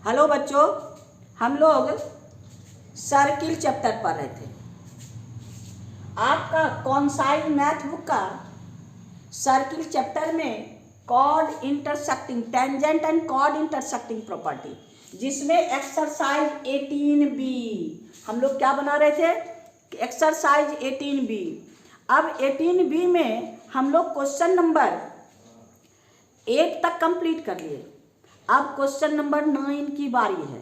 Hello बच्चों, हम लोग सर्किल चैप्टर पढ़ रहे थे। आपका कौन सा ही मैथ बुक का सर्किल चैप्टर में chord intersecting tangent and chord intersecting property, जिसमें एक्सरसाइज 18B हम लोग क्या बना रहे थे, एक्सरसाइज 18B। अब 18B में हम लोग क्वेश्चन नंबर 8 तक कंप्लीट कर लिए। अब क्वेश्चन नंबर 9 की बारी है।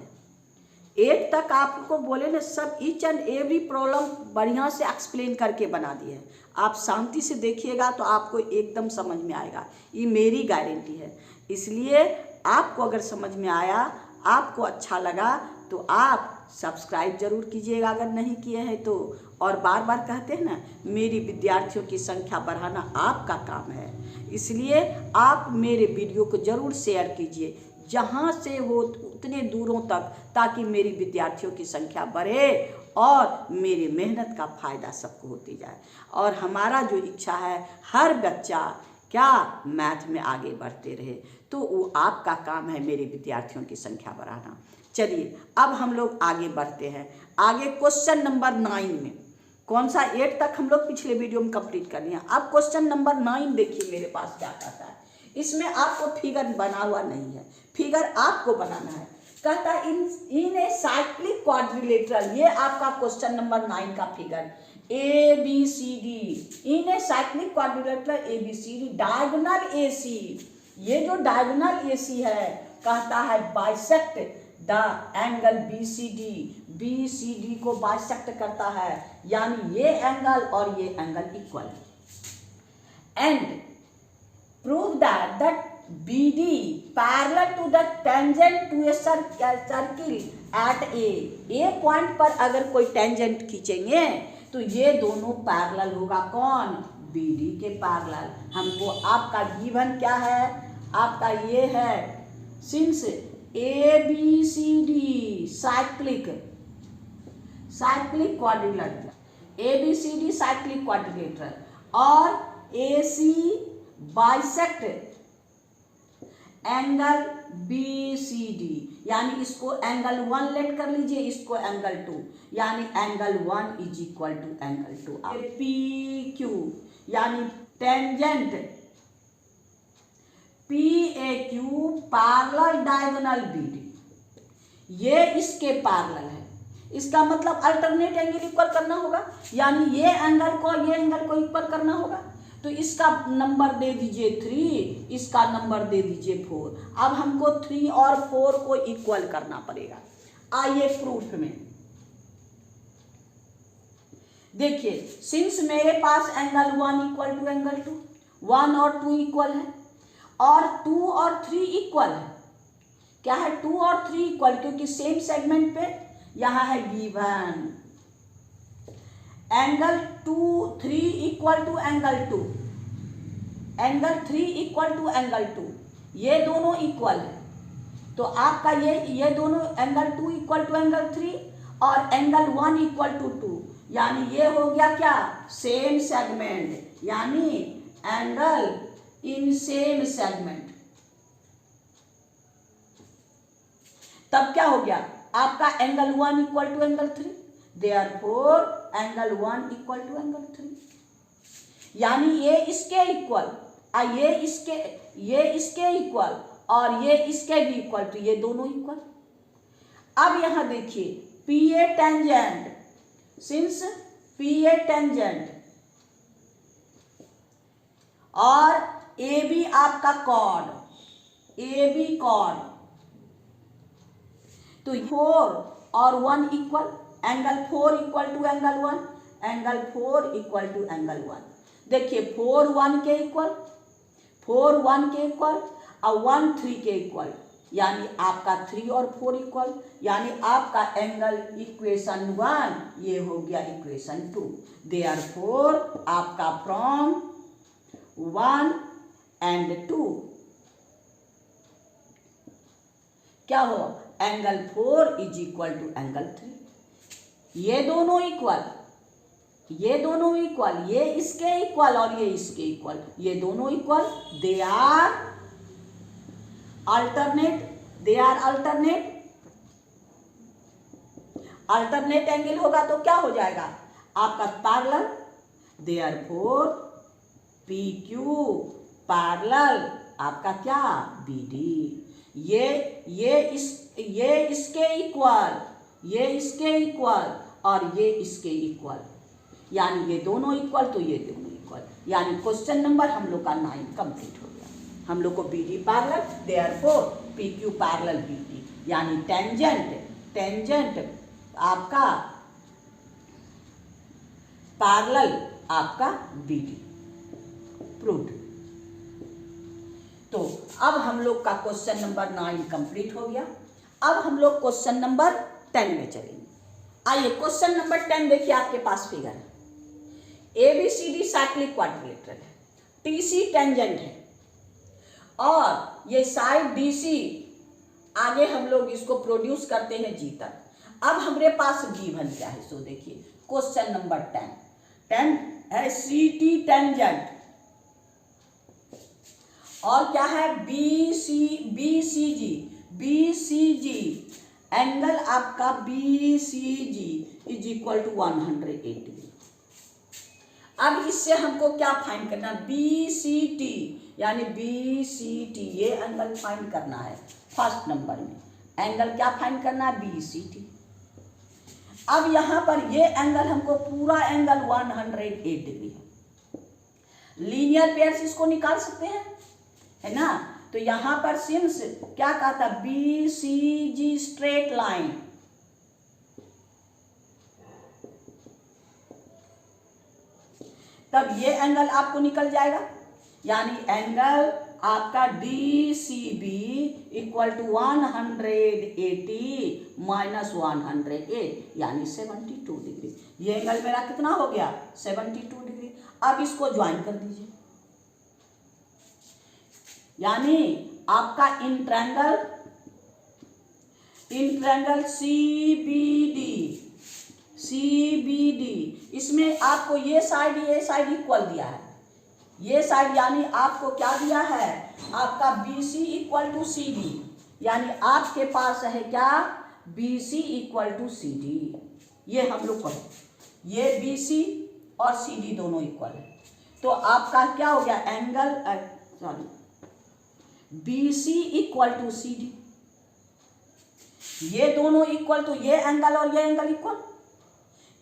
8 तक आपको बोले ना, सब ईच एंड एवरी प्रॉब्लम बढ़िया से एक्सप्लेन करके बना दिए। आप शांति से देखिएगा तो आपको एकदम समझ में आएगा, ये मेरी गारंटी है। इसलिए आपको अगर समझ में आया, आपको अच्छा लगा तो आप सब्सक्राइब जरूर कीजिएगा अगर नहीं किए हैं तो। और बार बार कहते हैं ना, मेरी विद्यार्थियों की संख्या बढ़ाना आपका काम है, इसलिए आप मेरे वीडियो को जरूर शेयर कीजिए जहाँ से हो उतने दूरों तक, ताकि मेरी विद्यार्थियों की संख्या बढ़े और मेरी मेहनत का फायदा सबको होती जाए। और हमारा जो इच्छा है, हर बच्चा क्या मैथ में आगे बढ़ते रहे, तो वो आपका काम है मेरे विद्यार्थियों की संख्या बढ़ाना। चलिए अब हम लोग आगे बढ़ते हैं। आगे क्वेश्चन नंबर 9 में, कौन सा 8 तक हम लोग पिछले वीडियो में कंप्लीट कर लिया। अब क्वेश्चन नंबर 9 देखिए मेरे पास क्या कहता है। इसमें आपको फिगर बना हुआ नहीं है, फिगर आपको बनाना है। कहता है इन ए साइक्लिक क्वाड्रिलेटरल, ये आपका क्वेश्चन नंबर 9 का figure ABCD। In a cyclic quadrilateral ABCD diagonal AC, ये जो डायगोनल AC है, कहता है बाइसेक्ट द एंगल BCD को बाइसेक्ट करता है, यानी ये एंगल और ये angle equal. And prove that BD parallel to the tangent to a circle at a point पर अगर कोई टेंजेंट खींचेंगे तो ये दोनों पैरेलल होगा, कौन, BD के पैरेलल। हमको आपका गिवन क्या है, आपका ये है, since ABCD cyclic quadrilateral, ABCD cyclic quadrilateral और AC बाइसेक्ट एंगल BCD, यानी इसको एंगल 1 लेट कर लीजिए, इसको एंगल 2, यानी angle 1 is equal to angle 2। PQ यानी tangent PAQ parallel diagonal BD, ये इसके पैरेलल है। इसका मतलब अल्टरनेट एंगल इक्वल करना होगा, यानी ये एंगल को इक्वल करना होगा। तो इसका नंबर दे दीजिए 3, इसका नंबर दे दीजिए 4। अब हमको 3 और 4 को इक्वल करना पड़ेगा। आइए प्रूफ में देखिए, सिंस मेरे पास एंगल 1 इक्वल टू एंगल 2, 1 और 2 इक्वल है, और 2 और 3 इक्वल है। क्या है, 2 और 3 इक्वल, क्योंकि सेम सेगमेंट पे यहां है given angle 3 equal to angle 2, angle 3 equal to angle 2, ये दोनों इक्वल है। तो आपका ये दोनों एंगल 2 इक्वल टू एंगल 3 और एंगल 1 इक्वल टू 2, यानी ये हो गया क्या, सेम सेगमेंट, यानी एंगल इन सेम सेगमेंट। तब क्या हो गया, आपका angle 1 equal to angle 3, therefore angle 1 equal to angle 3, यानी ये इसके इक्वल, ये इसके इक्वल और ये इसके भी इक्वल, तो ये दोनों इक्वल। अब यहां देखिए PA tangent, since PA tangent और AB आपका कॉर्ड, AB कॉर्ड, तो 4 और 1 equal, angle 4 equal to angle 1, angle 4 equal to angle 1। देखिए 4 1 के इक्वल, 4 1 के इक्वल और 1 3 के इक्वल, यानी आपका 3 और 4 इक्वल, यानी आपका एंगल इक्वेशन 1 ये हो गया इक्वेशन 2। देयरफॉर आपका फ्रॉम 1 एंड 2 क्या हो, angle 4 is equal to angle 3। ये दोनों इक्वल, ये इसके इक्वल और ये इसके इक्वल, ये दोनों equal, they are alternate alternate angle होगा तो क्या हो जाएगा आपका parallel, therefore P Q parallel आपका क्या बी डी। ये इसके इक्वल, ये इसके इक्वल और ये इसके इक्वल, यानी ये दोनों इक्वल तो ये दोनों इक्वल, यानी क्वेश्चन नंबर हम लोग का 9 कंप्लीट हो गया। हम लोग को B D parallel, therefore P Q parallel B D, यानी टेंजेंट आपका पैरेलल आपका बी डी प्रूव्ड। तो अब हम लोग का क्वेश्चन नंबर 9 कंप्लीट हो गया। अब हम लोग क्वेश्चन नंबर 10 में चलेंगे। आइए क्वेश्चन नंबर 10 देखिए, आपके पास फिगर है, ABCD साइक्लिक क्वाड्रिलेटरल है, TC टेंजेंट है और ये साइड DC आगे हम लोग इसको प्रोड्यूस करते हैं G तक। अब हमारे पास गिवन क्या है, सो देखिए क्वेश्चन नंबर 10 है CT टेंजेंट और क्या है BCG एंगल आपका BCG is equal to 180 degree. अब इससे हमको क्या फाइंड करना है, BCT यानी BCT ये एंगल फाइंड करना है। फर्स्ट नंबर में एंगल क्या फाइंड करना है, BCT। अब यहां पर ये एंगल हमको पूरा एंगल 108 डिग्री है। लीनियर पेयर्स इसको निकाल सकते हैं, है ना। तो यहां पर सिंस क्या कहा था, BCG स्ट्रेट लाइन, तब ये एंगल आपको निकल जाएगा, यानी एंगल आपका DCB इक्वल टू 180 माइनस 108 यानी 72 डिग्री। ये एंगल मेरा कितना हो गया, 72 डिग्री। अब इसको ज्वाइन कर दीजिए, यानी आपका इंट्रायंगल CBD, इसमें आपको ये साइड इक्वल दिया है, ये साइड यानी आपको क्या दिया है, आपका BC इक्वल टू CD, यानी आपके पास है क्या, BC इक्वल टू CD। ये हम लोग को है, ये BC और CD दोनों इक्वल है, तो आपका क्या हो गया angle BC equal to CD, ये दोनों इक्वल, तो ये एंगल और ये एंगल इक्वल।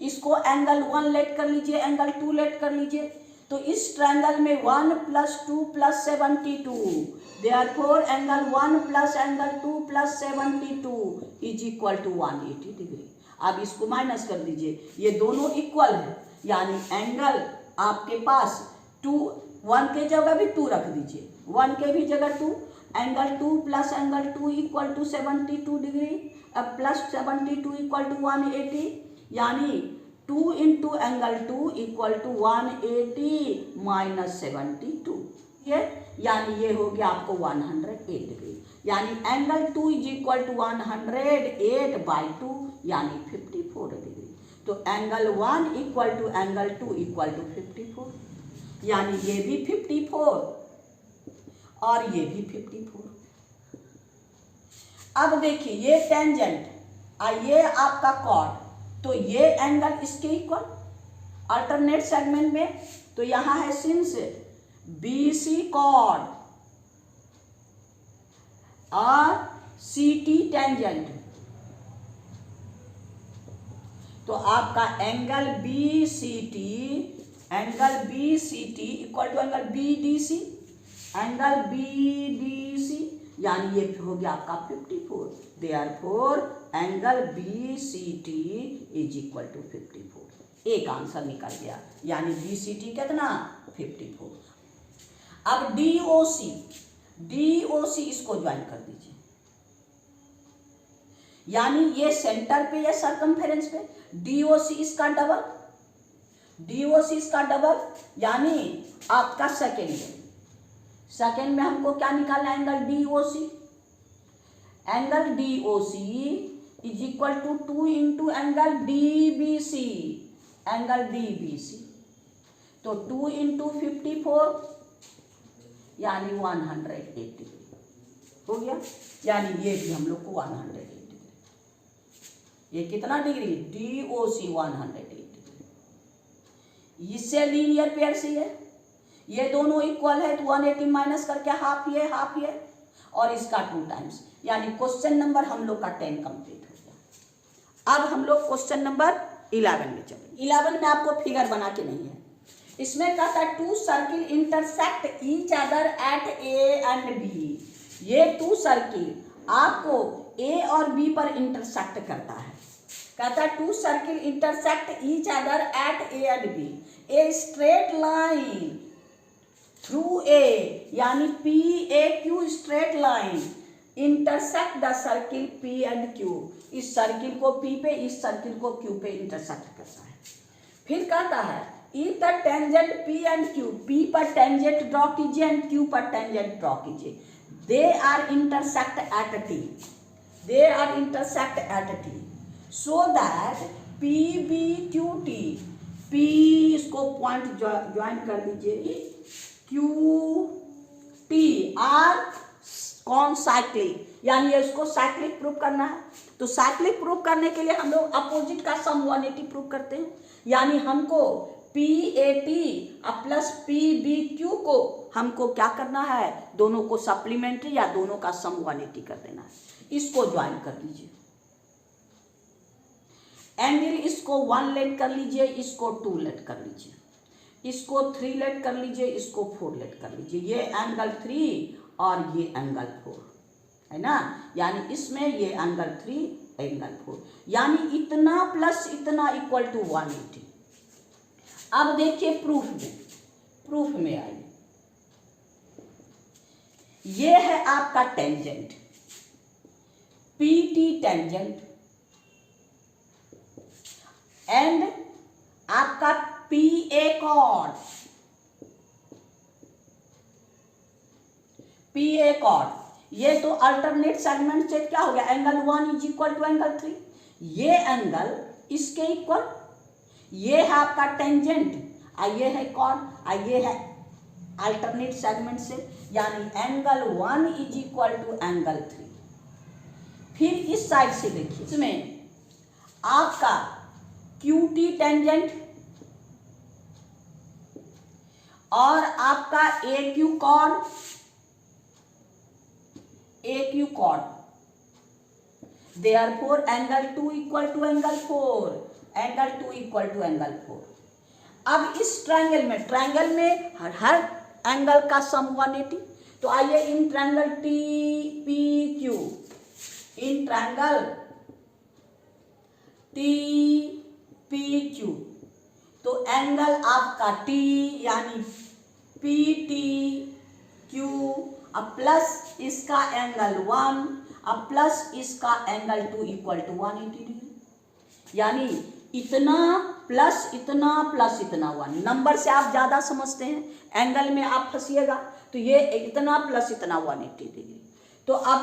इसको एंगल 1 लेट कर लीजिए, एंगल 2 लेट कर लीजिए, तो इस ट्रायंगल में 1 + 2 + 72, therefore angle 1 + angle 2 + 72 is equal to 180 degree. अब इसको माइनस कर दीजिए, ये दोनों इक्वल है, यानी एंगल आपके पास 1 के जगह भी 2 रख दीजिए, 1 के भी जगह 2, angle 2 + angle 2 equal to 72 degree, अब प्लस 72 इक्वल टू 180, यानी 2 × एंगल 2 इक्वल टू 180 माइनस 72, ये यानी ये हो गया आपको 108 डिग्री, यानी एंगल 2 इज इक्वल टू 108/2 यानी 54 डिग्री। तो angle 1 equal to angle 2 equal to 54, यानी ये भी 54 और ये भी 54। अब देखिए ये टेंजेंट और ये आपका कॉर्ड, तो ये एंगल इसके इक्वल अल्टरनेट सेगमेंट में, तो यहां है सिंस BC कॉर्ड और CT टेंजेंट, तो आपका angle BCT equal to angle BDC, angle BDC यानी ये हो गया आपका 54, therefore angle BCT is equal to 54। एक आंसर निकल गया, यानी BCT कितना 54। अब DOC इसको ज्वाइन कर दीजिए, यानी ये सेंटर पे या सरकमफेरेंस पे, DOC इसका डबल, यानी आपका सेकेंड में हमको क्या निकालना है, angle DOC is equal to 2 × angle DBC, तो 2 × 54 यानी 108 डिग्री हो गया, यानी ये भी हम लोग को 108 डिग्री, ये कितना डिग्री, DOC 180 डिग्री। इससे लीनियर पेयर से ये दोनों इक्वल है तो 180 माइनस करके हाफ ये और इसका 2 टाइम्स, यानी क्वेश्चन नंबर हम लोग का 10 कंप्लीट हो गया। अब हम लोग क्वेश्चन नंबर 11 में चलेंगे। 11 में आपको फिगर बना के नहीं है, इसमें कहता है 2 circle intersect each other at A and B। ये 2 सर्किल आपको A और B पर इंटरसेक्ट करता है। कहता है 2 circle intersect each other at A and B। A straight line through A, यानी PAQ straight line intersect the circle P and Q। इस सर्किल को P पे, इस सर्किल को Q पे इंटरसेक्ट करता है। फिर कहता है if the tangent P and Q, P पर टेंजेंट ड्रॉ कीजिए एंड Q पर टेंजेंट ड्रॉ कीजिए, they are intersect at T, they are intersect at T, so that PBQT, P इसको पॉइंट ज्वाइन कर दीजिए, QT आर कौन cyclic, यानी इसको साइक्लिक प्रूव करना है। तो साइक्लिक प्रूव करने के लिए हम लोग अपोजिट का सम 180 प्रूव करते हैं, यानी हमको PAT प्लस PBQ को हमको क्या करना है, दोनों को सप्लीमेंट्री या दोनों का सम 180 कर देना है। इसको ज्वाइन कर लीजिए, एंगल इसको 1 लेट कर लीजिए, इसको 2 लेट कर लीजिए, इसको 3 लेट कर लीजिए, इसको 4 लेट कर लीजिए। ये एंगल 3 और ये एंगल 4 है ना, यानी इसमें ये एंगल 3 एंगल 4, यानी इतना प्लस इतना इक्वल टू 180। अब देखिए प्रूफ में आइए, ये है आपका टेंजेंट PT टेंजेंट एंड आपका PA कॉर्ड, PA कॉर्ड, ये तो अल्टरनेट सेगमेंट से क्या हो गया, angle 1 is equal to angle 3, ये एंगल इसके इक्वल, ये है आपका टेंजेंट और ये है कॉर्ड और ये है अल्टरनेट सेगमेंट से, यानी angle 1 is equal to angle 3। फिर इस साइड से देखिए, इसमें आपका QT टेंजेंट और आपका AQ chord, AQ chord, therefore angle 2 equal to angle 4, angle 2 equal to angle 4। अब इस ट्रायंगल में हर एंगल का सम 180, तो आइए in triangle TPQ, in triangle TPQ, तो एंगल आपका T यानी PTQ अब प्लस इसका एंगल 1 अब प्लस इसका एंगल 2 इक्वल टू 180 डिग्री, यानी इतना प्लस इतना प्लस इतना 1। नंबर से आप ज़्यादा समझते हैं, एंगल में आप फंसिएगा, तो ये इतना प्लस इतना 180 डिग्री। तो अब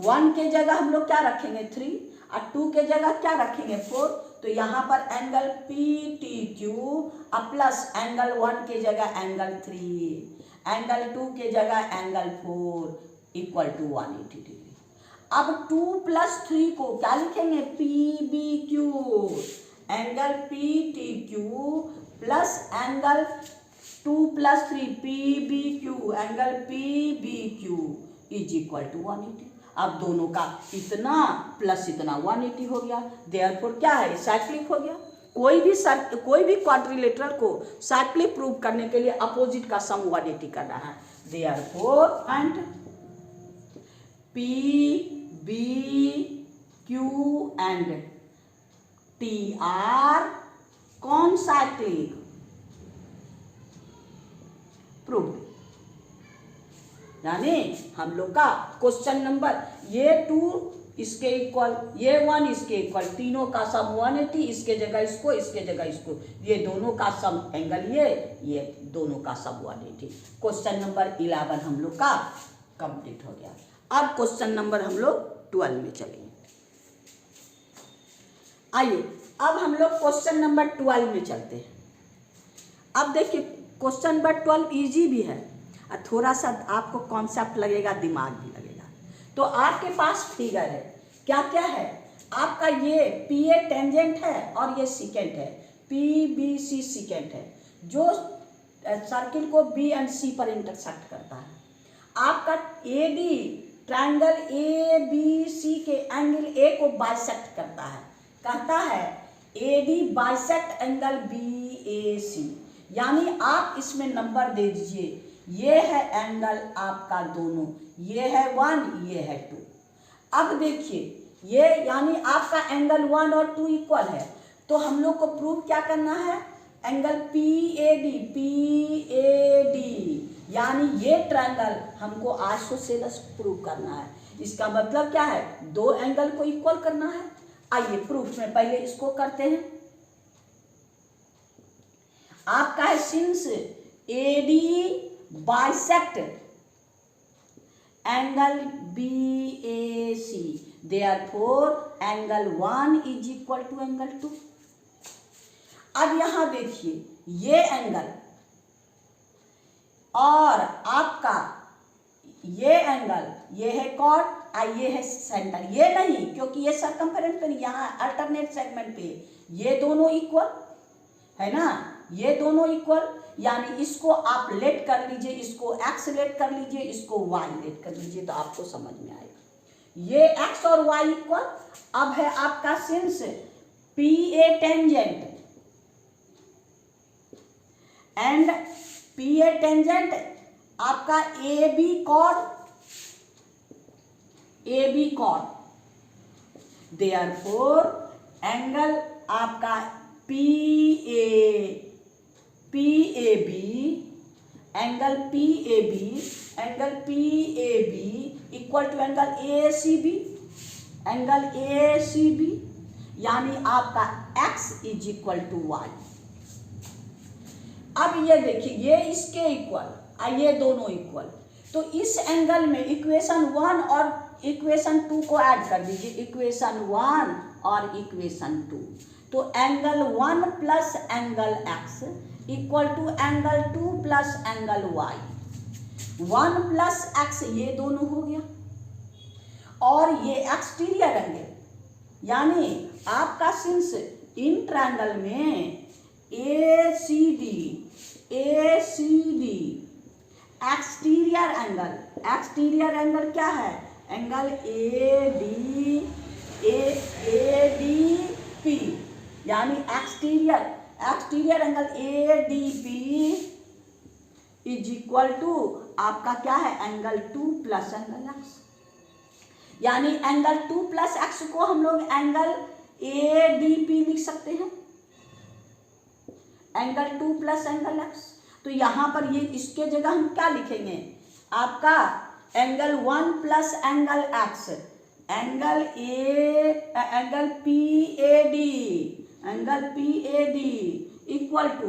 1 के जगह हम लोग क्या रखेंगे 3 और 2 के जगह क्या रखेंगे 4, तो यहाँ पर एंगल PTQ अब प्लस एंगल 1 के जगह एंगल 3, एंगल 2 के जगह एंगल 4 इक्वल टू 180 डिग्री। अब 2 प्लस 3 को क्या लिखेंगे PBQ, angle PTQ plus angle 2 plus 3 PBQ, angle PBQ is equal to 180। अब दोनों का इतना प्लस इतना 180 हो गया, देयरफॉर क्या है साइक्लिक हो गया। कोई भी क्वाड्रिलेटरल को साइक्लिक प्रूव करने के लिए अपोजिट का सम 180 करना है, therefore and PBQ and TR कौन साइक्लिक प्रूव, यानी हम लोग का क्वेश्चन नंबर ये 2 इसके इक्वल, ये 1 इसके इक्वल, तीनों का सम 180, इसके जगह इसको, इसके जगह इसको, ये दोनों का सम एंगल ये दोनों का सम 180। क्वेश्चन नंबर 11 हम लोग का कंप्लीट हो गया। अब क्वेश्चन नंबर हम लोग 12 में चलेंगे। आइए अब हम लोग क्वेश्चन नंबर 12 में चलते हैं। अब देखिए क्वेश्चन नंबर 12 इजी भी है और थोड़ा सा आपको कॉन्सेप्ट लगेगा, दिमाग भी लगेगा। तो आपके पास फिगर है, क्या क्या है, आपका ये पी ए टेंजेंट है और ये सिकेंट है, पी बी सी सिकेंट है जो सर्किल को बी एंड सी पर इंटरसेक्ट करता है। आपका A D triangle A B C के एंगल ए को बाइसेक्ट करता है, कहता है A D bisect angle B A C, यानी आप इसमें नंबर दे दीजिए। ये है एंगल आपका दोनों, ये है 1, ये है 2। अब देखिए ये यानी आपका एंगल 1 और 2 इक्वल है, तो हम लोग को प्रूव क्या करना है, एंगल पी ए डी यानी ये ट्रायंगल हमको आइसोसेलेस प्रूव करना है। इसका मतलब क्या है, दो एंगल को इक्वल करना है। आइए प्रूफ में पहले इसको करते हैं। आपका है since A D bisect angle B A C, therefore angle 1 is equal to angle 2। अब यहां देखिए ये एंगल और आपका ये एंगल, ये है कॉर्ड और ये है सेंटर, ये नहीं क्योंकि ये सर्कमफेरेंस पे नहीं, यहाँ अल्टरनेट सेगमेंट पे ये दोनों इक्वल है ना, ये दोनों इक्वल, यानी इसको आप लेट कर लीजिए, इसको एक्स लेट कर लीजिए, इसको वाई लेट कर लीजिए, तो आपको समझ में आएगा। ये एक्स और वाई इक्वल। अब है आपका since P A tangent and P A tangent आपका A B chord, therefore angle आपका P A B equal to angle A C B, यानी आपका x is equal to y. अब ये देखिए ये इसके इक्वल और ये दोनों इक्वल, तो इस एंगल में इक्वेशन 1 और इक्वेशन 2 को ऐड कर दीजिए, इक्वेशन 1 और इक्वेशन 2, तो angle 1 plus angle x equal to angle 2 plus angle y। 1 plus x ये दोनों हो गया और ये एक्सटीरियर एंगल, यानी आपका सिंस इन ट्रायंगल में A C D exterior angle क्या है, एंगल ए डी पी, यानी exterior angle A D P is equal to आपका क्या है, एंगल 2 प्लस एंगल एक्स, यानी एंगल 2 प्लस एक्स को हम लोग एंगल ए डी पी लिख सकते हैं, एंगल 2 प्लस एंगल एक्स। तो यहां पर ये इसके जगह हम क्या लिखेंगे, आपका angle 1 plus angle x, angle P A D equal to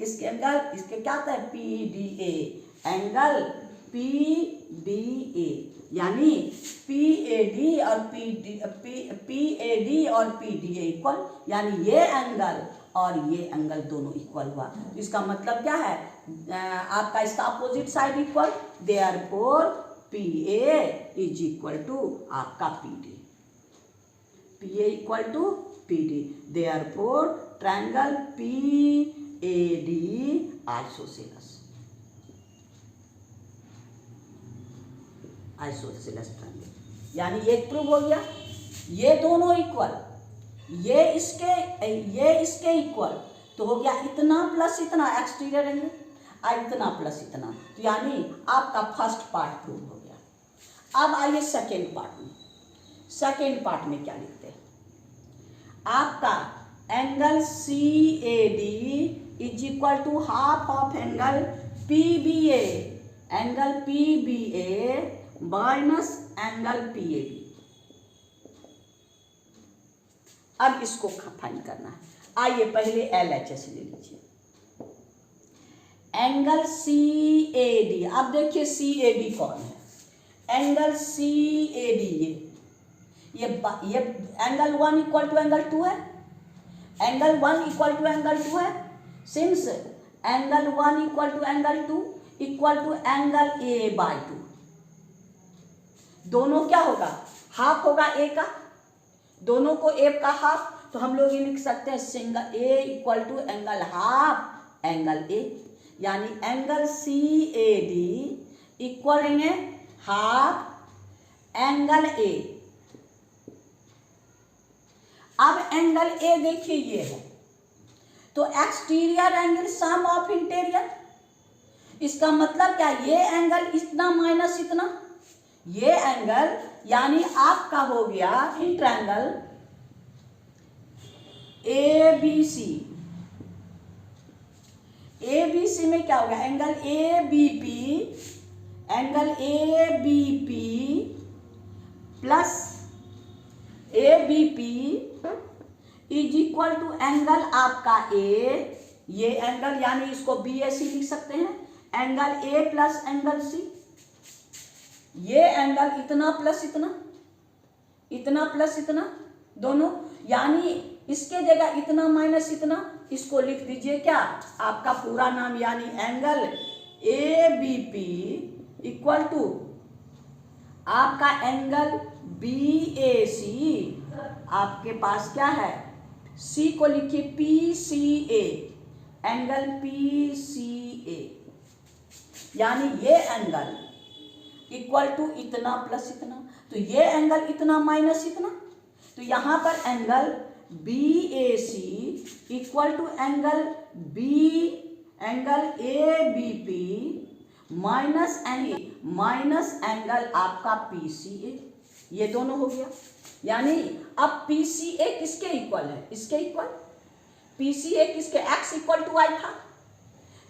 इसके एंगल, इसके क्या होता है, P D A, angle P D A, यानी पी ए डी और पी डी ए इक्वल, यानी ये एंगल और ये एंगल दोनों इक्वल हुआ। तो इसका मतलब क्या है, आपका इसका opposite side equal, therefore P A is equal to आपका P D, P A equal to P D, therefore triangle P A D isosceles triangle, यानी ये प्रूव हो गया। ये दोनों इक्वल, ये इसके इक्वल, तो हो गया इतना प्लस इतना एक्सटीरियर एंगल और इतना प्लस इतना, तो यानी आपका फर्स्ट पार्ट प्रूव हो गया। अब आइए सेकेंड पार्ट में क्या लिखते हैं, आपका angle C A D is equal to half of angle P B A minus angle P A B. अब इसको फाइंड करना है। आइए पहले LHS ले लीजिए, एंगल सी ए डी। अब देखिए सी ए डी कौन है, एंगल सी ए डी ये एंगल 1 इक्वल टू एंगल 2 है, एंगल 1 इक्वल टू एंगल 2 है, since angle 1 equal to angle 2 equal to angle A by 2, दोनों क्या होगा, हाफ होगा ए का, दोनों को ए का हाफ, तो हम लोग ये लिख सकते हैं single A equal to angle half angle A, यानी angle C A D equal है हाफ एंगल ए। अब एंगल ए देखिए ये है, तो exterior angle sum of interior, इसका मतलब क्या, ये एंगल इतना माइनस इतना, ये एंगल यानी आपका हो गया इंट्रायंगल ए बी सी। ए बी सी में क्या होगा, angle A B P, angle A B P plus A B P is equal to angle आपका ए, ये एंगल यानी इसको बी ए सी लिख सकते हैं, angle A plus angle C, ये एंगल इतना प्लस इतना, इतना प्लस इतना दोनों, यानी इसके जगह इतना माइनस इतना, इसको लिख दीजिए क्या, आपका पूरा नाम, यानी angle A B P equal to आपका एंगल बी ए सी, आपके पास क्या है, सी को लिखिए P C A, angle P C A, यानी ये एंगल इक्वल टू इतना प्लस इतना, तो ये एंगल इतना माइनस इतना, तो यहां पर angle B A C equal to angle B, angle A B P minus angle आपका पी सी ए, ये दोनों हो गया। यानी अब पी सी ए किसके इक्वल है, इसके इक्वल, पी सी ए किसके, एक्स इक्वल टू वाई था,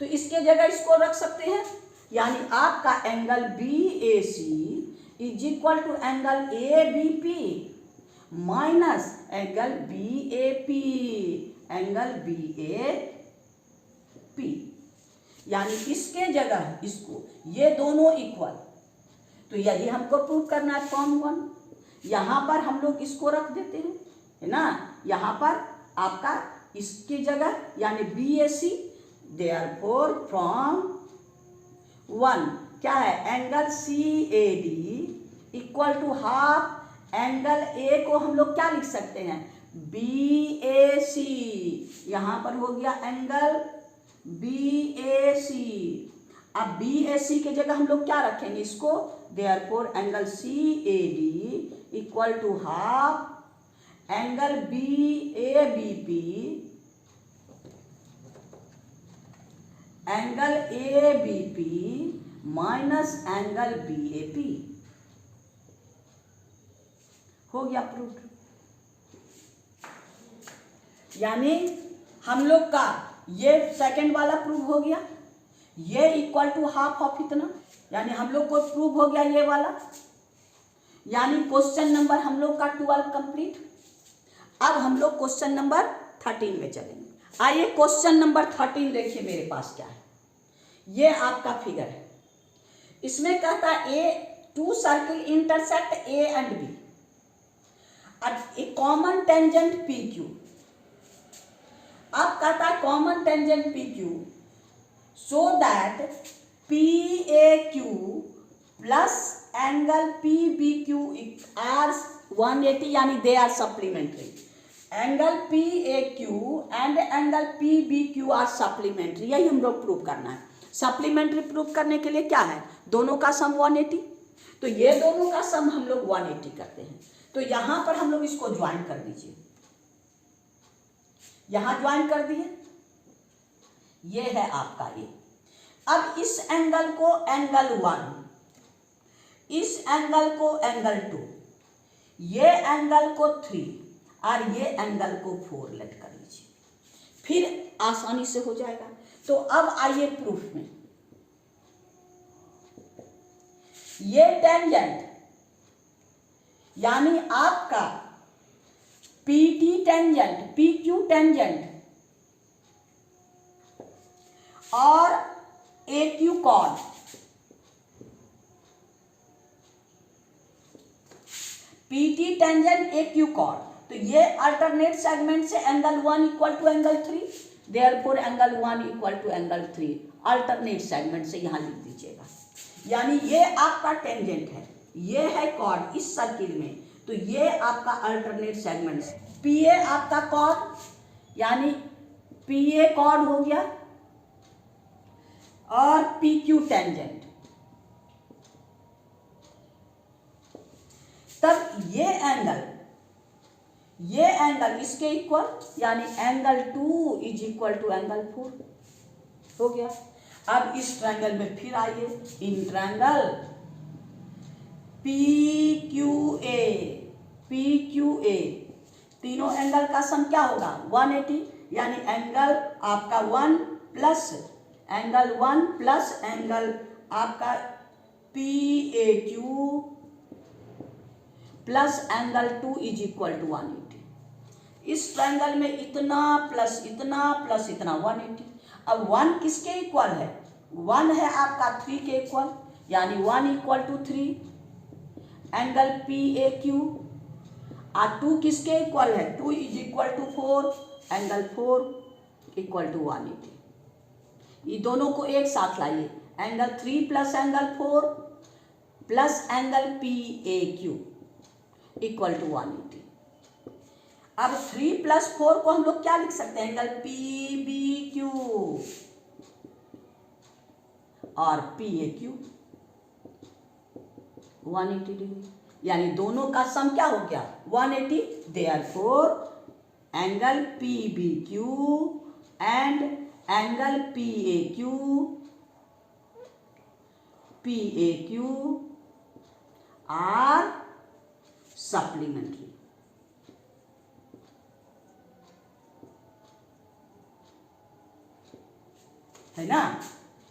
तो इसके जगह इसको रख सकते हैं, यानी आपका angle B A C is equal to angle A B P minus angle B A P, angle B A P, यानी इसके जगह इसको, ये दोनों इक्वल, तो यही हमको प्रूव करना है फॉर्म 1। यहां पर हम लोग इसको रख देते हैं, है ना, यहां पर आपका इसकी जगह यानी B A C, therefore from 1 क्या है, angle C A D equal to half angle A को हम लोग क्या लिख सकते हैं, बी ए सी, यहां पर हो गया एंगल बी ए सी। अब बी ए सी के जगह हम लोग क्या रखेंगे इसको, therefore angle C A D equal to half angle B A B P, angle A B P minus angle B A P, हो गया प्रूफ। यानी हम लोग का ये सेकंड वाला प्रूव हो गया, ये इक्वल टू हाफ ऑफ इतना, यानी हम लोग को प्रूव हो गया ये वाला, यानी क्वेश्चन नंबर हम लोग का 12 कंप्लीट। अब हम लोग क्वेश्चन नंबर 13 में चलेंगे। आइए क्वेश्चन नंबर 13 देखिए मेरे पास क्या है, ये आपका फिगर है, इसमें कहता है a two circle intersect A and B a common tangent P Q. अब कहता है common tangent P Q so that P A Q plus angle P B Q are 180, यानी they are supplementary, angle P A Q and angle P B Q are supplementary, यही हम लोग prove करना है। Supplementary prove करने के लिए क्या है, दोनों का सम 180, तो ये दोनों का सम हम लोग 180 करते हैं, तो यहां पर हम लोग इसको ज्वाइन कर दीजिए, यहां ज्वाइन कर दिए, ये है आपका ये। अब इस एंगल को एंगल 1, इस एंगल को एंगल 2, ये एंगल को 3 और ये एंगल को 4 लेट कर लीजिए, फिर आसानी से हो जाएगा। तो अब आइए प्रूफ में, ये टेंजेंट यानी आपका P T tangent, P Q tangent और A Q chord, P T tangent A Q chord, तो ये अल्टरनेट सेगमेंट से angle 1 equal to angle 3, therefore angle 1 equal to angle 3 alternate segment से यहां लिख दीजिएगा। यानी ये आपका टेंजेंट है, ये है कॉर्ड इस सर्किल में, तो ये आपका अल्टरनेट सेगमेंट है। पी ए आपका कॉर्ड, यानी पी ए कॉर्ड हो गया और पी क्यू टेंजेंट। तब ये एंगल इसके इक्वल, यानी angle 2 is equal to angle 4 हो गया। अब इस ट्रायंगल में फिर आइए, in triangle P Q A तीनों एंगल का सम क्या होगा 180, यानी एंगल आपका 1 प्लस एंगल आपका P A Q plus angle 2 is equal to 180। इस ट्रायंगल में इतना प्लस इतना 180। अब 1 किसके इक्वल है, 1 है आपका 3 के इक्वल, यानी 1 equal to 3 angle P A Q. और 2 किसके इक्वल है, 2 is equal to 4 angle 4 equal to 180। ये दोनों को एक साथ लाइए, angle 3 plus angle 4 plus angle P A Q equal to 180। अब 3 प्लस 4 को हम लोग क्या लिख सकते हैं, एंगल पी बी क्यू और पी ए क्यू 180 डिग्री, यानी दोनों का सम क्या हो गया 180। Therefore angle P B Q and angle P A Q are supplementary. है ना,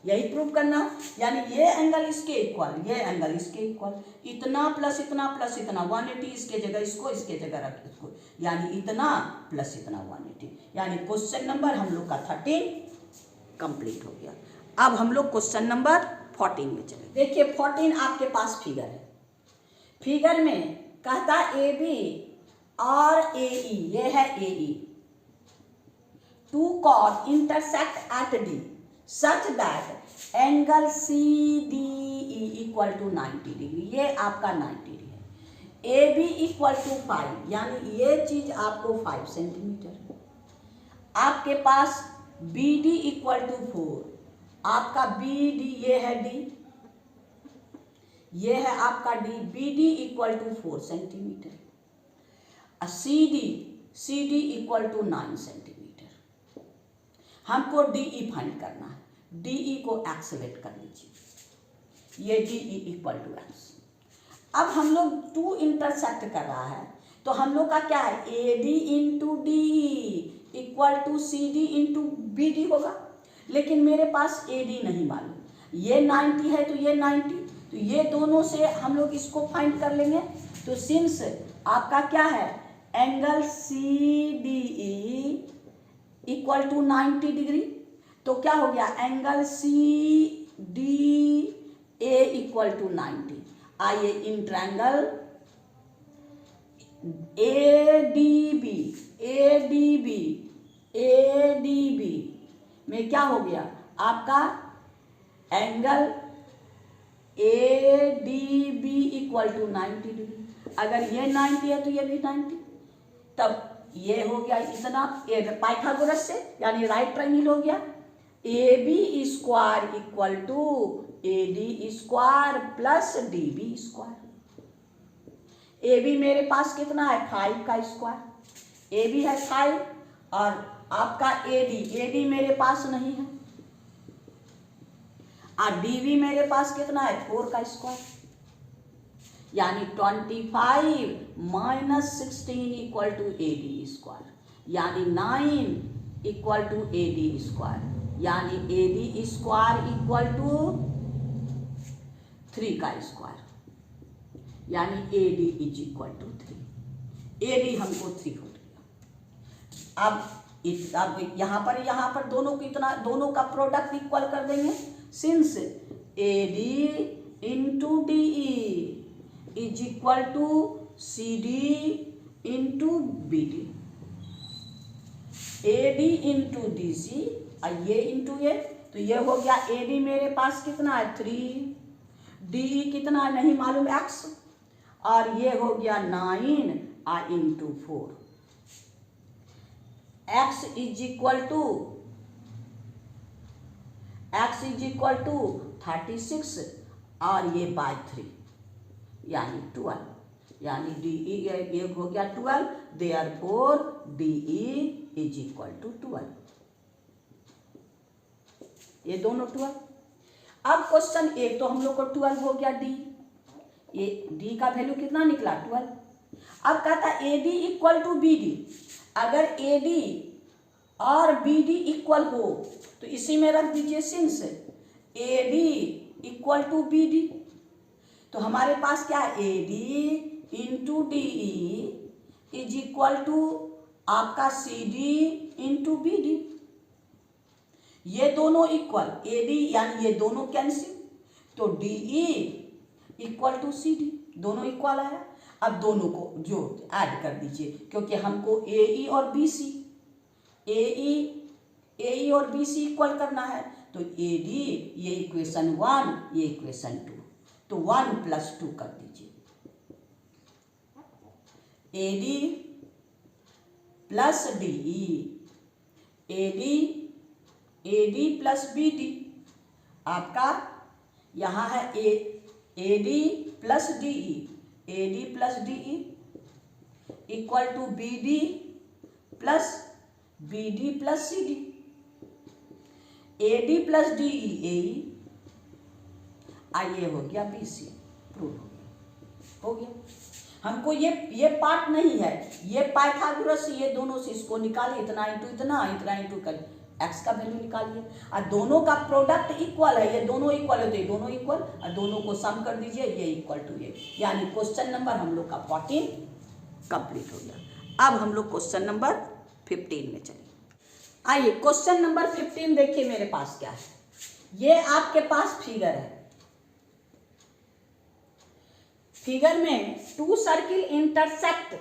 यही प्रूव करना, यानी ये एंगल इसके इक्वल, ये एंगल इसके इक्वल, इतना प्लस इतना 180 इसके जगह इसको, इसके जगह रख इसको, यानी इतना प्लस इतना 180, यानी क्वेश्चन नंबर हम लोग का 13 कंप्लीट हो गया। अब हम लोग क्वेश्चन नंबर 14 में चले। देखिए 14 आपके पास फिगर है, फिगर में कहता ए बी और ए ई, ये है A E, two chord intersect at D such that angle C D E equal to 90 degree, ये आपका 90 डिग्री है। ए बी इक्वल टू 5, यानी ये चीज आपको 5 सेंटीमीटर। आपके पास बी डी इक्वल टू 4, आपका बी डी ये है डी, ये है आपका D, B D equal to 4 centimetre. C D equal to 9 centimetre. हमको डी ई फाइंड करना है, डी ई को एक्सलेट कर लीजिए, ये D E equal to x. अब हम लोग 2 इंटरसेक्ट कर रहा है, तो हम लोग का क्या है, A D into D equal to C D into B D होगा, लेकिन मेरे पास ए डी नहीं मालूम, ये 90 है तो ये 90, तो ये दोनों से हम लोग इसको फाइंड कर लेंगे। तो सिंस आपका क्या है, angle C D E equal to 90 degree, तो क्या हो गया, angle C D A equal to 90। आइए in triangle A D B में क्या हो गया, आपका angle A D B equal to 90 degree. अगर ये 90 है तो ये भी 90, तब ये हो गया इतना, पाइथागोरस से, यानी राइट ट्रायंगल हो गया। A B square equal to A D square plus D B square. A B मेरे पास कितना है 5 का स्क्वायर, ए बी है 5 और आपका ए डी मेरे पास नहीं है, और डी बी मेरे पास कितना है 4 का स्क्वायर, यानी 25 minus 16 equal to A D square, यानी 9 equal to A D square, यानी A D square equal to 3 का स्क्वायर, यानी A D is equal to 3। A D हमको 3 हो गया। अब यहाँ पर दोनों को इतना, दोनों का प्रोडक्ट इक्वल कर देंगे, since A D into D E is equal to C D into B D, A D into D C और ये इंटू ये, तो ये हो गया ए डी मेरे पास कितना है 3, डी ई कितना है नहीं मालूम x, और ये हो गया 9 into 4। x is equal to 36 और ये बाय 3 यानी 12, यानी डी ये हो गया 12, therefore D is equal to 12। ये दोनों 12। अब क्वेश्चन एक तो हम लोग को 12 हो गया डी, ये डी का वैल्यू कितना निकला 12। अब कहता A D equal to B D. अगर ए डी और बी डी इक्वल हो तो इसी में रख दीजिए since A D equal to B D, तो हमारे पास क्या है A D into D is equal to आपका C D into B D. ये दोनों इक्वल, ए डी यानी ये दोनों कैंसिल, तो D equal to C D, दोनों इक्वल आया। अब दोनों को जो ऐड कर दीजिए, क्योंकि हमको ए ई और बी सी, ए ई और बी सी इक्वल करना है, तो ए डी ये इक्वेशन 1 ये इक्वेशन 2, तो 1 + 2 कर दीजिए। A D plus D E, A D plus B D, आपका यहाँ है A D plus D E, A D plus D E equal to B D plus C D, A D plus D E A E, आइए हो गया B C, prove हो गया। हमको ये पार्ट नहीं है, ये पाइथागोरस, ये दोनों से इसको निकालिए, इतना इंटू कर एक्स का वैल्यू निकालिए, और दोनों का प्रोडक्ट इक्वल है, ये दोनों इक्वल है तो ये दोनों इक्वल, और दोनों को सम कर दीजिए, ये इक्वल टू ये, यानी क्वेश्चन नंबर हम लोग का 14 कंप्लीट हो गया। अब हम लोग क्वेश्चन नंबर 15 में चलिए। आइए क्वेश्चन नंबर 15 देखिए मेरे पास क्या है। ये आपके पास फिगर है, फिगर में 2 circle intersect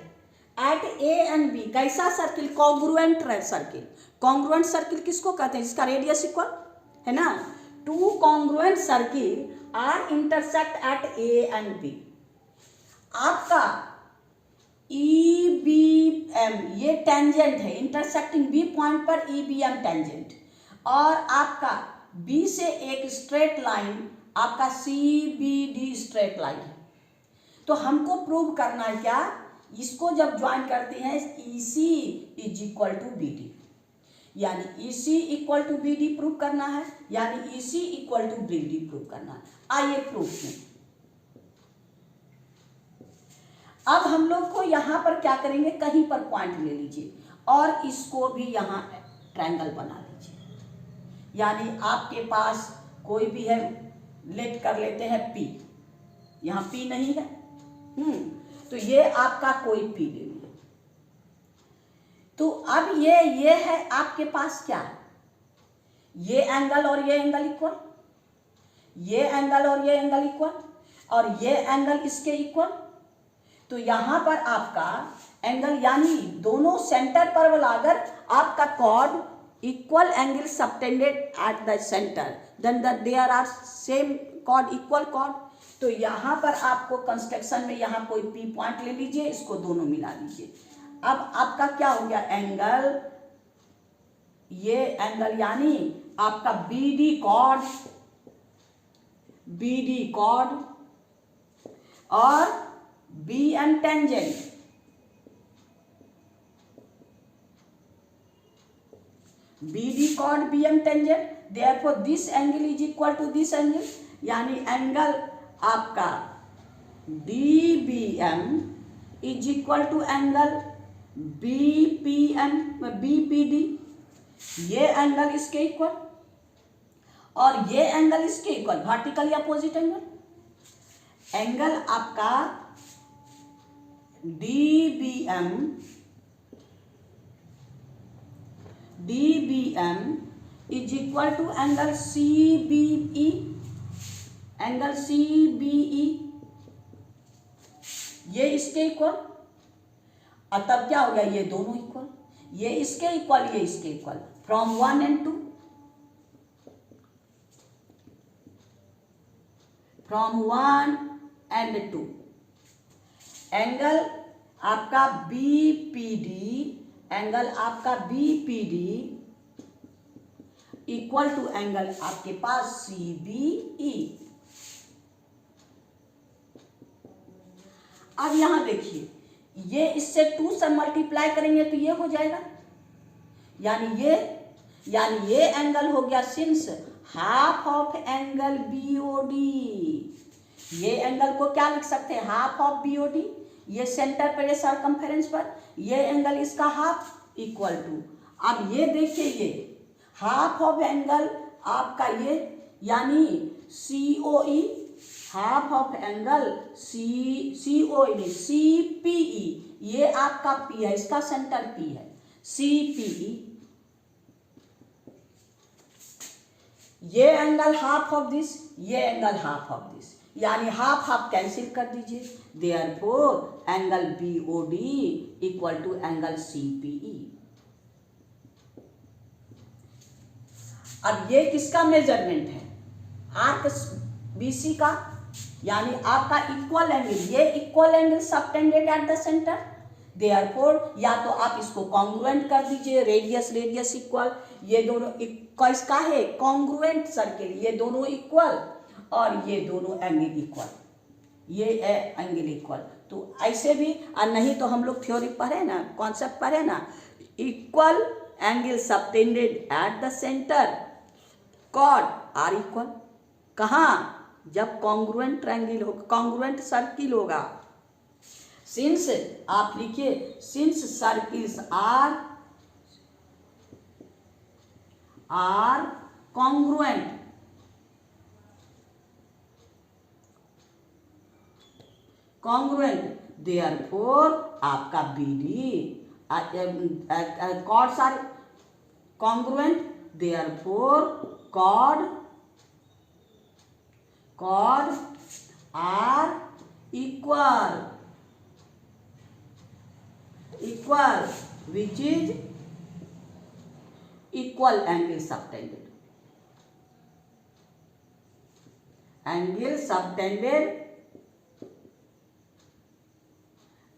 at A and B. कैसा circle? Congruent circle. Congruent circle किसको कहते हैं? जिसका रेडियस इक्वल है ना। 2 congruent circle are intersect at A and B. आपका ई बी एम ये टेंजेंट है, इंटरसेक्टिंग बी पॉइंट पर ई बी एम टेंजेंट, और आपका बी से एक स्ट्रेट लाइन आपका C B D straight line है। तो हमको प्रूव करना है क्या, इसको जब ज्वाइन करते हैं E C is equal to B D, यानी E C equal to B D prove करना है, यानी E C equal to B D prove करना है। आइए प्रूफ में। अब हम लोग को यहां पर क्या करेंगे, कहीं पर पॉइंट ले लीजिए और इसको भी यहां ट्रायंगल बना लीजिए, यानी आपके पास कोई भी है, लेट कर लेते हैं पी, यहां पी नहीं है, तो ये आपका कोई पी ले लिया। तो अब ये है आपके पास क्या, ये एंगल और ये एंगल इक्वल, ये एंगल और ये एंगल इक्वल, और ये एंगल इसके इक्वल। तो यहां पर आपका एंगल यानी दोनों सेंटर पर अगर आपका chord equal angle subtended at the centre, then there are same chord, equal chord. तो यहाँ पर आपको कंस्ट्रक्शन में यहाँ कोई पी पॉइंट ले लीजिए, इसको दोनों मिला लीजिए। अब आपका क्या हो गया एंगल, ये एंगल यानी आपका बी डी कॉर्ड और B M tangent, B D chord B M tangent, therefore this angle is equal to this angle, यानी एंगल आपका D B M is equal to angle B P M, B P D, ये angle इसके equal और ये angle इसके equal, vertical या opposite angle. Angle आपका D B M is equal to angle C B E, angle C B ई, ये इसके equal, और तब क्या हो गया, ये दोनों इक्वल, ये इसके इक्वल ये इसके equal, from 1 and 2, from 1 and 2। Angle आपका बीपीडी, एंगल आपका बीपीडी इक्वल टू एंगल आपके पास सीबीई। अब यहां देखिए, ये इससे 2 से मल्टीप्लाई करेंगे तो ये हो जाएगा, यानी ये एंगल हो गया since half of angle BOD. ये एंगल को क्या लिख सकते हैं, हाफ ऑफ बीओडी, ये सेंटर पर है सरकमफेरेंस पर, ये एंगल इसका हाफ इक्वल टू, अब ये देखिए ये हाफ ऑफ एंगल आपका ये यानी COE, half of angle COE नहीं सीपीई, ये आपका पी है, इसका सेंटर पी है, सीपीई, ये एंगल हाफ ऑफ दिस, ये एंगल हाफ ऑफ दिस, यानी हाफ हाफ कैंसिल कर दीजिए, therefore angle BOD equal to angle CPE. अब ये किसका मेजरमेंट है, आर्क बीसी का, यानी आपका इक्वल एंगल, ये equal angle subtended at the centre, therefore या तो आप इसको कॉन्ग्रुएंट कर दीजिए, रेडियस रेडियस इक्वल, ये दोनों किसका है, कॉन्ग्रुएंट सर्किल, ये दोनों इक्वल और ये दोनों एंगल इक्वल, ये एंगल इक्वल, तो ऐसे भी, और नहीं तो हम लोग थ्योरी पढ़े ना, कॉन्सेप्ट पढ़े ना, equal angle subtended at the centre chord are equal, कहाँ, जब कॉन्ग्रुएंट ट्रायंगल होगा, कॉन्ग्रुएंट सर्किल होगा, सिंस आप लिखिए since circles are congruent, therefore आपका BD chords are congruent, therefore chord are equal which is equal angle subtended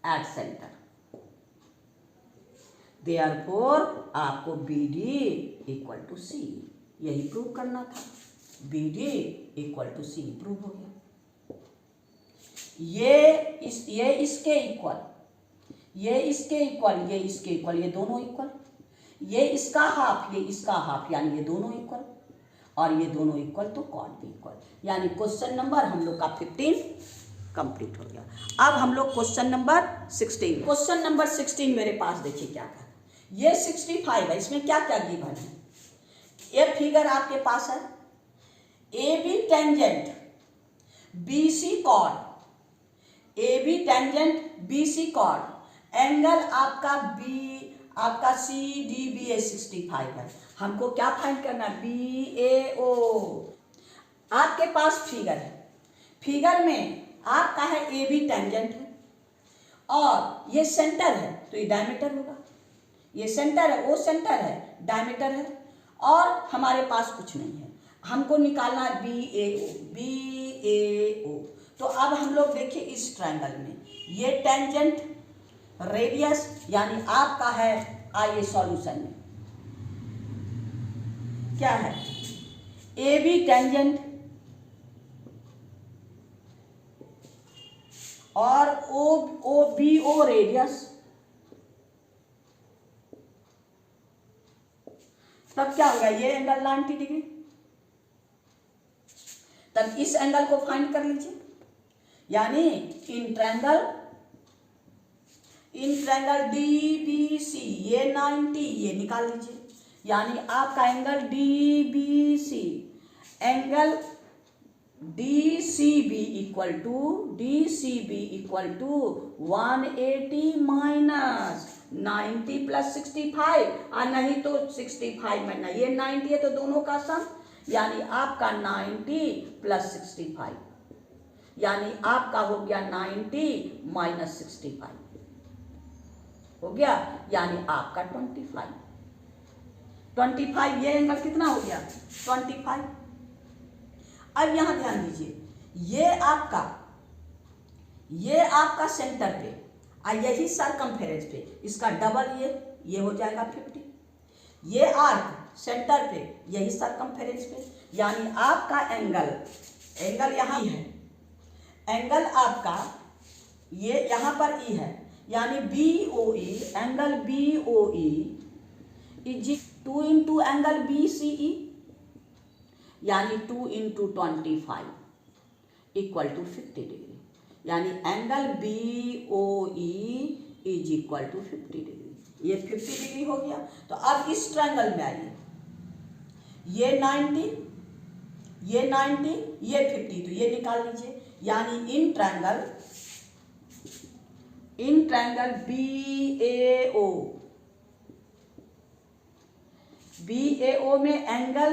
at center, therefore आपको BD equal to C, यही prove करना था, BD equal to C prove हो गया, ये इसके equal, ये इसके इक्वल, ये इसके इक्वल, ये दोनों इक्वल, ये इसका हाफ, ये इसका हाफ, यानी ये दोनों इक्वल, और ये दोनों इक्वल तो कॉर्ड भी इक्वल, यानी क्वेश्चन नंबर हम लोग का 15 कंप्लीट हो गया। अब हम लोग क्वेश्चन नंबर 16, क्वेश्चन नंबर 16 मेरे पास देखिए क्या था, ये 65 है, इसमें क्या क्या गिवन है, ये फिगर आपके पास है, A B tangent B C chord, A B tangent B C chord, angle आपका बी आपका सी डी बी ए 65 है, हमको क्या फाइंड करना है, बी ए ओ। आपके पास फिगर है, फिगर में आपका है ए बी टेंजेंट है और ये सेंटर है तो ये डायमीटर होगा, ये सेंटर है, वो सेंटर है, डायमीटर है, और हमारे पास कुछ नहीं है, हमको निकालना है बी ए ओ। तो अब हम लोग देखिए इस ट्रायंगल में ये टेंजेंट रेडियस, यानी आपका है, आइए सॉल्यूशन में क्या है, ए बी टेंजेंट और ओ बी ओ रेडियस, तब क्या होगा, ये एंगल 90 डिग्री, तब इस एंगल को फाइंड कर लीजिए, यानी इन ट्रायंगल DBC ये 90, ये निकाल लीजिए, यानी आपका angle DBC, angle DCB equal to 180 minus 90 plus 65, और नहीं तो 65 में ना, ये 90 है तो दोनों का सम, यानी आपका 90 प्लस 65, यानी आपका हो गया 90 माइनस 65 हो गया, यानी आपका 25, ये एंगल कितना हो गया 25। अब यहां ध्यान दीजिए, ये आपका ये आपका सेंटर पे और यही सरकमफेरेंस पे, इसका डबल ये हो जाएगा 50। ये आर्क सेंटर पे, यही सरकमफेरेंस पे, यानी आपका एंगल यहाँ है, एंगल आपका ये यहाँ पर ई है, यानी BOE, angle BOE is 2 into angle BCE, यानी 2 इंटू 25 इक्वल टू 50 डिग्री, यानी angle BOE is equal to 50 degree. ये 50 डिग्री हो गया। तो अब इस ट्रायंगल में आइए, ये 90, ये 90, ये 50, तो ये निकाल लीजिए, यानी इन ट्रायंगल BAO में angle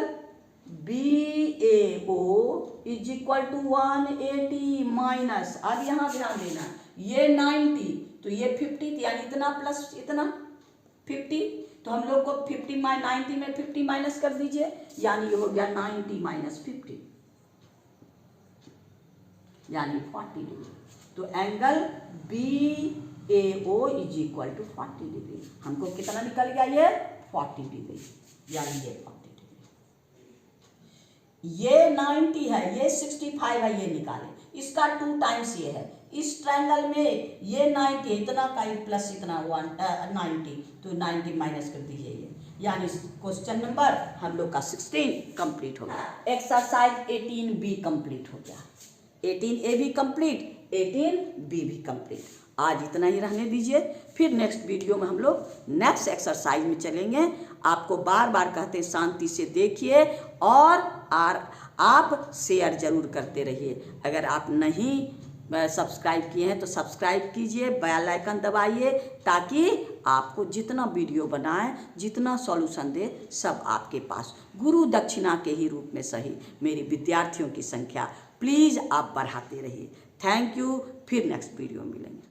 BAO is equal to 180 minus, अब यहां ध्यान देना, ये 90 तो ये 50, यानी इतना प्लस इतना 50, तो हम लोग को 50 90 में 50 माइनस कर दीजिए, यानी ये हो गया 90 माइनस 50, यानी 40 डिग्री। तो angle BAO is equal to 40 degree. हमको कितना निकल गया, ये 40 डिग्री, यानी ये 40 डिग्री। ये 90 है, ये 65 है, ये निकालें, इसका 2 टाइम्स ये है। इस ट्रायंगल में ये 90 इतना का प्लस इतना 90, तो 90 माइनस कर दीजिए ये, यानी क्वेश्चन नंबर हम लोग का 16 कंप्लीट हो गया। एक्सरसाइज 18B कंप्लीट हो गया, 18A भी कंप्लीट, 18B भी कंप्लीट। आज इतना ही रहने दीजिए, फिर नेक्स्ट वीडियो में हम लोग नेक्स्ट एक्सरसाइज में चलेंगे। आपको बार बार कहते हैं शांति से देखिए और आप शेयर जरूर करते रहिए। अगर आप नहीं सब्सक्राइब किए हैं तो सब्सक्राइब कीजिए, बेल आइकन दबाइए, ताकि आपको जितना वीडियो बनाए, जितना सॉल्यूशन दे, सब आपके पास गुरु दक्षिणा के ही रूप में सही मेरी विद्यार्थियों की संख्या प्लीज़ आप बढ़ाते रहिए। थैंक यू, फिर नेक्स्ट वीडियो मिलेंगे।